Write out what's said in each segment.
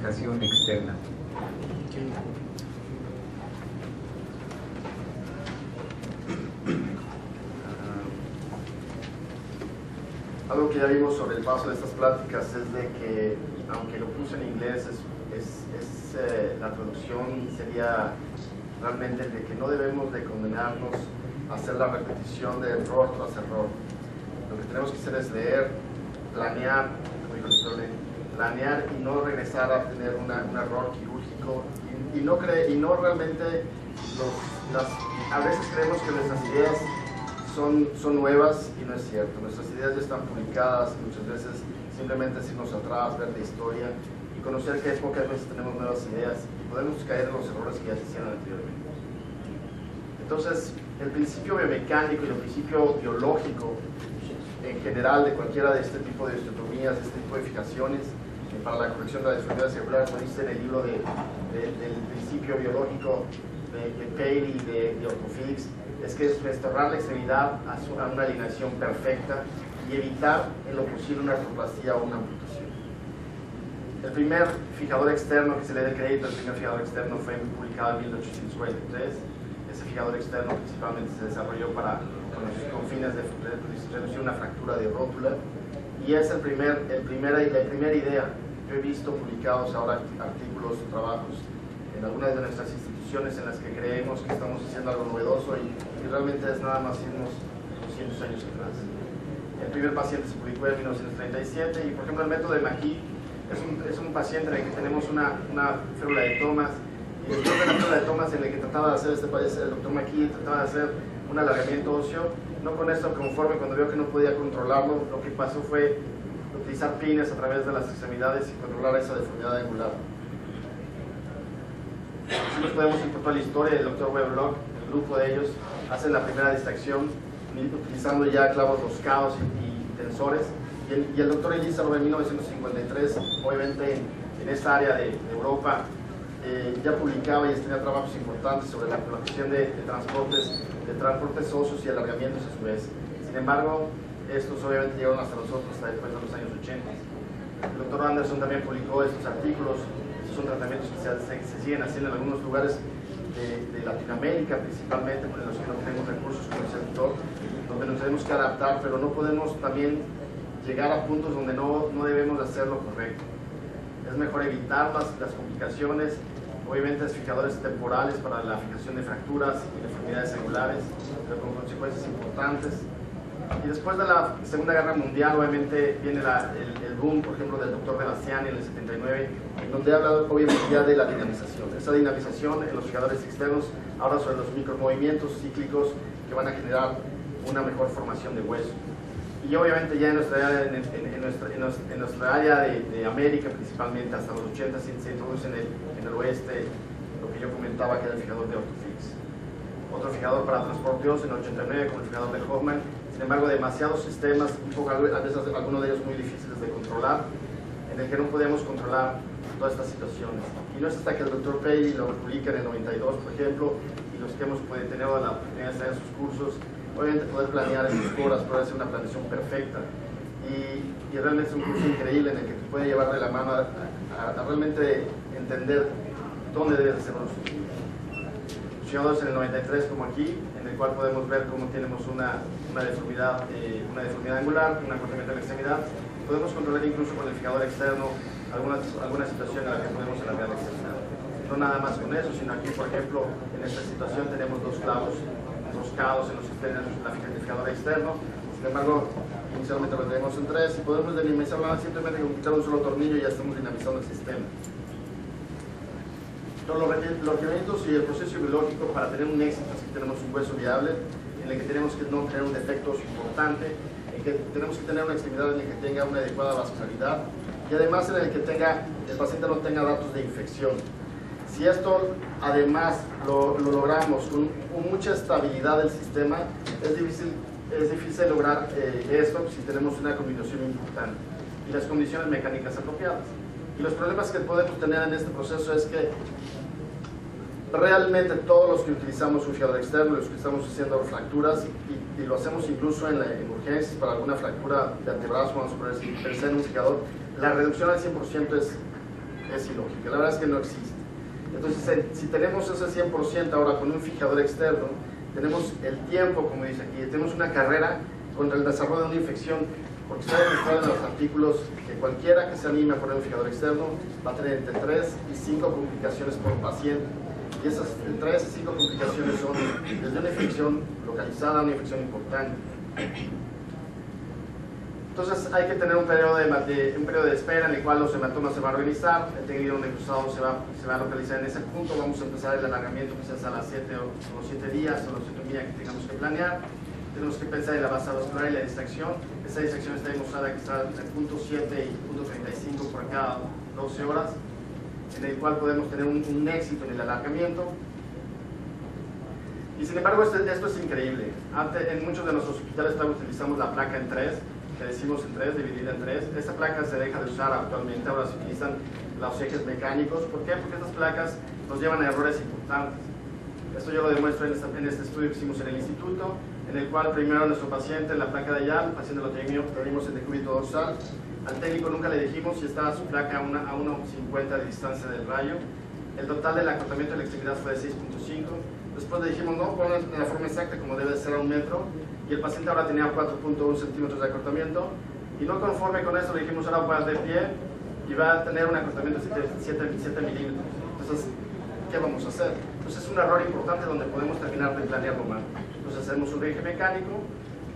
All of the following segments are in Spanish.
fijación externa. Algo que ya vimos sobre el paso de estas pláticas es de que, aunque lo puse en inglés, la traducción sería realmente de que no debemos de condenarnos a hacer la repetición de error tras error. Lo que tenemos que hacer es leer, planear, planear y no regresar a tener un error quirúrgico y no realmente a veces creemos que nuestras ideas son nuevas y no es cierto. Nuestras ideas ya están publicadas, muchas veces simplemente es irnos atrás, ver la historia y conocer que pocas veces tenemos nuevas ideas y podemos caer en los errores que ya se hicieron anteriormente. Entonces, el principio biomecánico y el principio biológico en general de cualquiera de este tipo de osteotomías, de este tipo de fijaciones para la corrección de las deformidades celulares, como dice en el libro del principio biológico de Paley y de Orthofix, es que es restaurar la extremidad a una alineación perfecta y evitar en lo posible una artroplastia o una amputación. El primer fijador externo que se le dé crédito, el primer fijador externo fue publicado en 1843. Ese fijador externo principalmente se desarrolló con fines de reducir una fractura de rótula y es la primera idea. Yo he visto publicados ahora artículos o trabajos en algunas de nuestras instituciones en las que creemos que estamos haciendo algo novedoso y realmente es nada más irnos 200 años atrás. El primer paciente se publicó en 1937 y, por ejemplo, el método de McKee es un paciente en el que tenemos una férula de Thomas y después de la férula de Thomas en el que trataba de hacer el doctor McKee trataba de hacer un alargamiento óseo. No con esto conforme, cuando vio que no podía controlarlo, lo que pasó fue utilizar pines a través de las extremidades y controlar esa deformidad angular. Si nos podemos ir por toda la historia del Dr. Weblock, el grupo de ellos hacen la primera distracción utilizando ya clavos roscados y tensores, y el Dr. Elizabeth en 1953, obviamente en esta área de Europa, ya publicaba y tenía trabajos importantes sobre la colocación de transportes óseos y alargamientos a su vez. Sin embargo, estos obviamente llegaron hasta nosotros hasta después de los años 80. El Dr. Anderson también publicó estos artículos. Estos son tratamientos que se siguen haciendo en algunos lugares de Latinoamérica, principalmente en los que no tenemos recursos como el sector, donde nos tenemos que adaptar, pero no podemos también llegar a puntos donde no debemos hacer lo correcto. Es mejor evitar las complicaciones, obviamente fijadores temporales para la fijación de fracturas y deformidades angulares, pero con consecuencias importantes. Y después de la Segunda Guerra Mundial, obviamente viene el boom, por ejemplo, del Dr. Benassiani en el 79, en donde habla obviamente ya de la dinamización. Esa dinamización en los fijadores externos, ahora sobre los micromovimientos cíclicos que van a generar una mejor formación de hueso. Y obviamente ya en nuestra área de América, principalmente hasta los 80, se introduce en el oeste lo que yo comentaba, que era el fijador de Orthofix. Otro fijador para transporte óseo en el 89, como el fijador de Hoffman. Sin embargo, demasiados sistemas, a veces algunos de ellos muy difíciles de controlar, en el que no podemos controlar todas estas situaciones. Y no es hasta que el Dr. Paley lo publica en el 92, por ejemplo, y los que hemos tenido la oportunidad de estar en sus cursos, obviamente poder planear esas horas, poder hacer una planeación perfecta. Y realmente es un curso increíble en el que te puede llevar de la mano a realmente entender dónde debes hacer los fijadores en el 93, como aquí, en el cual podemos ver cómo tenemos una deformidad angular, un acortamiento de la extremidad. Podemos controlar incluso con el fijador externo alguna situación en la que podemos alargar la extremidad. No nada más con eso, sino aquí, por ejemplo, en esta situación tenemos dos clavos roscados en los fijador externo. Sin embargo, inicialmente lo tenemos en 3 y podemos dinamizarlo simplemente con quitar un solo tornillo y ya estamos dinamizando el sistema. Los requerimientos y el proceso biológico para tener un éxito es que tenemos un hueso viable, en el que tenemos que no tener un defecto importante, en que tenemos que tener una extremidad en la que tenga una adecuada vascularidad y además en el que el paciente no tenga datos de infección. Si esto además lo logramos con mucha estabilidad del sistema, es difícil lograr esto si tenemos una combinación importante y las condiciones mecánicas apropiadas. Y los problemas que podemos tener en este proceso es que realmente todos los que utilizamos un fijador externo, los que estamos haciendo fracturas y lo hacemos incluso en urgencias para alguna fractura de antebrazo, vamos a poner en un fijador, la reducción al 100% es ilógica, la verdad es que no existe. Entonces, si tenemos ese 100% ahora con un fijador externo, tenemos el tiempo, como dice aquí, tenemos una carrera contra el desarrollo de una infección, porque está demostrado en los artículos que cualquiera que se anime a poner un fijador externo va a tener entre 3 y 5 complicaciones por paciente. Y esas 3 y 5 complicaciones son desde una infección localizada a una infección importante. Entonces hay que tener un periodo de espera en el cual los hematomas se van a organizar, el tejido necrosado se va a localizar en ese punto. Vamos a empezar el alargamiento quizás a las 7 o los 7 días o los 7 días que tengamos que planear. Tenemos que pensar en la base vascular y la distracción. Esa distracción está demostrada que está entre punto 7 y punto 35 por cada 12 horas, en el cual podemos tener un éxito en el alargamiento. Y sin embargo, esto es increíble. En muchos de nuestros hospitales utilizamos la placa en 3, que decimos en 3, dividida en 3. Esta placa se deja de usar actualmente, ahora se utilizan los ejes mecánicos. ¿Por qué? Porque estas placas nos llevan a errores importantes. Esto yo lo demuestro en este estudio que hicimos en el instituto, en el cual primero nuestro paciente, en la placa de allá, el paciente lo tenemos en decúbito dorsal. Al técnico nunca le dijimos si estaba su placa a 1,50 de distancia del rayo. El total del acortamiento de la extremidad fue de 6,5. Después le dijimos, no, ponlo en la forma exacta como debe ser a 1 metro. Y el paciente ahora tenía 4,1 centímetros de acortamiento. Y no conforme con eso, le dijimos, ahora va de pie y va a tener un acortamiento de 7 milímetros. Entonces, ¿qué vamos a hacer? Entonces es un error importante donde podemos terminar de planearlo mal. Entonces hacemos un eje mecánico,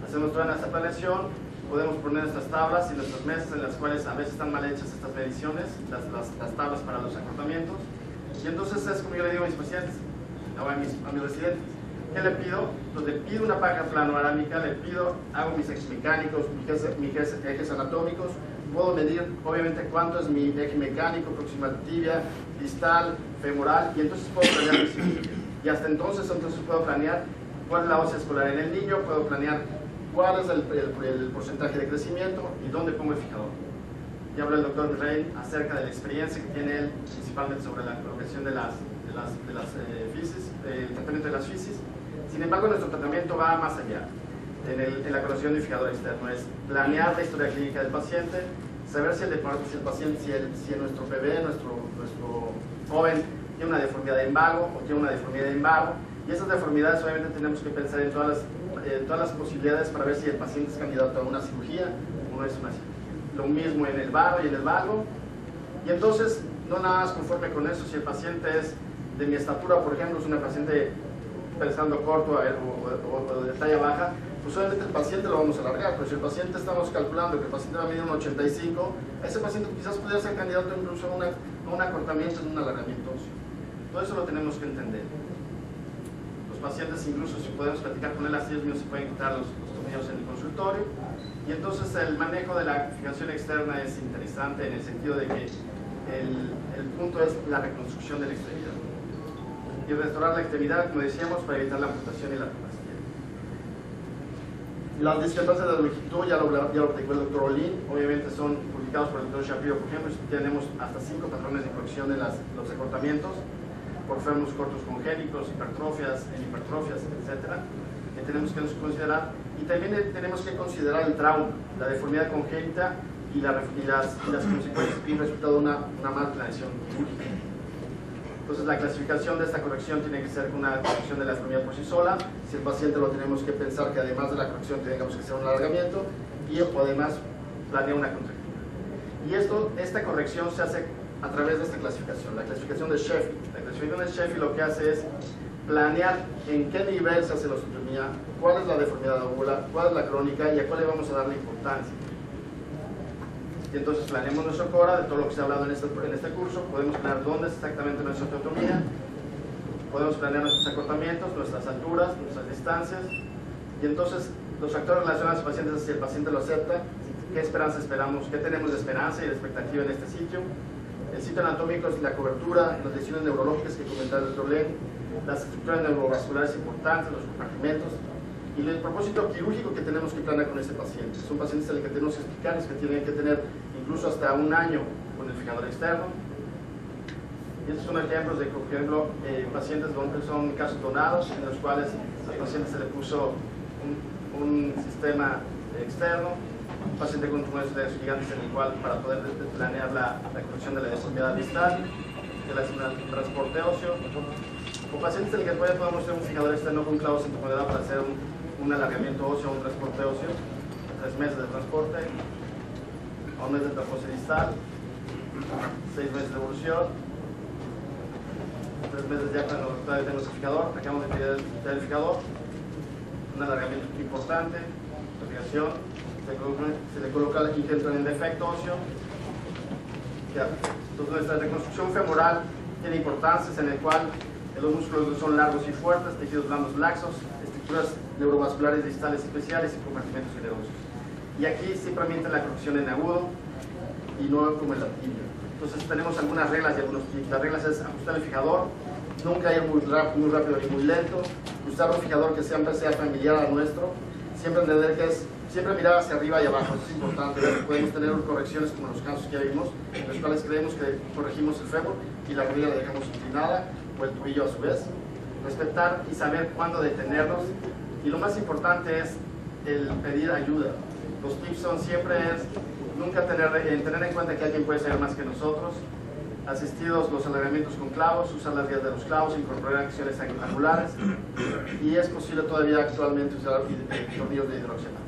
hacemos toda nuestra planeación, podemos poner nuestras tablas y nuestras mesas en las cuales a veces están mal hechas estas mediciones, las tablas para los acortamientos. Y entonces es como yo le digo a mis pacientes, a mis residentes, ¿qué le pido? Pues le pido una paja planoarámica, le pido, hago mis ejes mecánicos, mis ejes anatómicos, puedo medir obviamente cuánto es mi eje mecánico, proximal tibia, distal, femoral, y entonces puedo planear mi cirugía. Y hasta entonces puedo planear cuál es la ósea escolar en el niño, puedo planear cuál es el porcentaje de crecimiento y dónde pongo el fijador. Ya habló el doctor Virrey acerca de la experiencia que tiene él, principalmente sobre la colocación de las fisis, el tratamiento de las fisis. Sin embargo, nuestro tratamiento va más allá. En la colocación de fijador externo es planear la historia clínica del paciente, saber si nuestro bebé, nuestro joven tiene una deformidad de embargo o tiene una deformidad de embargo, y esas deformidades obviamente tenemos que pensar en todas las posibilidades para ver si el paciente es candidato a una cirugía o no es una cirugía. Lo mismo en el varo y en el valgo. Y entonces, no nada más conforme con eso, si el paciente es de mi estatura, por ejemplo, es una paciente pensando corto o de talla baja, pues obviamente el paciente lo vamos a alargar, pero si el paciente estamos calculando que el paciente va a medir un 85, ese paciente quizás pudiera ser candidato incluso a un acortamiento en un alargamiento óseo. Todo eso lo tenemos que entender. Los pacientes, incluso si podemos platicar con él, así es mío, se pueden quitar los tornillos en el consultorio. Y entonces el manejo de la fijación externa es interesante en el sentido de que el punto es la reconstrucción de la extremidad. Y restaurar la extremidad, como decíamos, para evitar la amputación y la amputación. Las discrepancias de longitud, ya lo platicó el doctor Olin, obviamente son publicados por el doctor Shapiro, por ejemplo, tenemos hasta 5 patrones de corrección de los acortamientos, por fémurs cortos congénitos, hipertrofias, hemipertrofias, etc., que tenemos que considerar. Y también tenemos que considerar el trauma, la deformidad congénita y las consecuencias y resultado de una mala planeación quirúrgica. Entonces la clasificación de esta corrección tiene que ser una corrección de la deformidad por sí sola. Si el paciente lo tenemos que pensar que además de la corrección tengamos que hacer un alargamiento y o además planear una contractura. Y esta corrección se hace a través de esta clasificación, la clasificación de Sheffield. La clasificación de Sheffield lo que hace es planear en qué nivel se hace la osteotomía, cuál es la deformidad aguda, cuál es la crónica y a cuál le vamos a dar la importancia. Y entonces planeamos nuestro CORA de todo lo que se ha hablado en este curso, podemos planear dónde es exactamente nuestra osteotomía, podemos planear nuestros acortamientos, nuestras alturas, nuestras distancias, y entonces los factores relacionados al paciente, si el paciente lo acepta, qué esperanza esperamos, qué tenemos de esperanza y de expectativa en este sitio. El sitio anatómico es la cobertura, las lesiones neurológicas que comentaba el doctor Len, las estructuras neurovasculares importantes, los compartimentos, y el propósito quirúrgico que tenemos que planear con este paciente. Son pacientes al que tenemos que explicarles que tienen que tener incluso hasta 1 año con el fijador externo. Y estos son ejemplos de, por ejemplo, pacientes donde son casos donados, en los cuales al paciente se le puso un sistema externo, un paciente con tumores de gigantes en el cual para poder planear la corrección de la deformidad distal, que le hacen un transporte óseo, o pacientes en el que todavía podemos hacer un fijador externo con clavos en profundidad para hacer un alargamiento óseo o un transporte óseo, 3 meses de transporte, a 1 mes de trasfose distal, 6 meses de evolución, 3 meses ya cuando todavía tenemos el fijador, acabamos de tirar el fijador, un alargamiento importante, la fijación, se le coloca el intento en defecto óseo. Entonces nuestra reconstrucción femoral tiene importancias en el cual los músculos son largos y fuertes, tejidos blandos laxos, estructuras neurovasculares distales especiales y compartimentos generosos. Y aquí simplemente la corrección en agudo y no como en la tibia. Entonces tenemos algunas reglas y algunos tips. Las reglas es ajustar el fijador, nunca ir muy rápido ni muy lento, usar un fijador que siempre sea familiar al nuestro, siempre entender que es siempre mirar hacia arriba y abajo, eso es importante. Podemos tener correcciones como los casos que ya vimos, en los cuales creemos que corregimos el fémur y la rodilla la dejamos inclinada, o el tobillo a su vez. Respetar y saber cuándo detenernos. Y lo más importante es el pedir ayuda. Los tips son siempre nunca tener en cuenta que alguien puede saber más que nosotros. Asistidos los alargamientos con clavos, usar las guías de los clavos, incorporar acciones angulares. Y es posible todavía actualmente usar tornillos de hidroxila.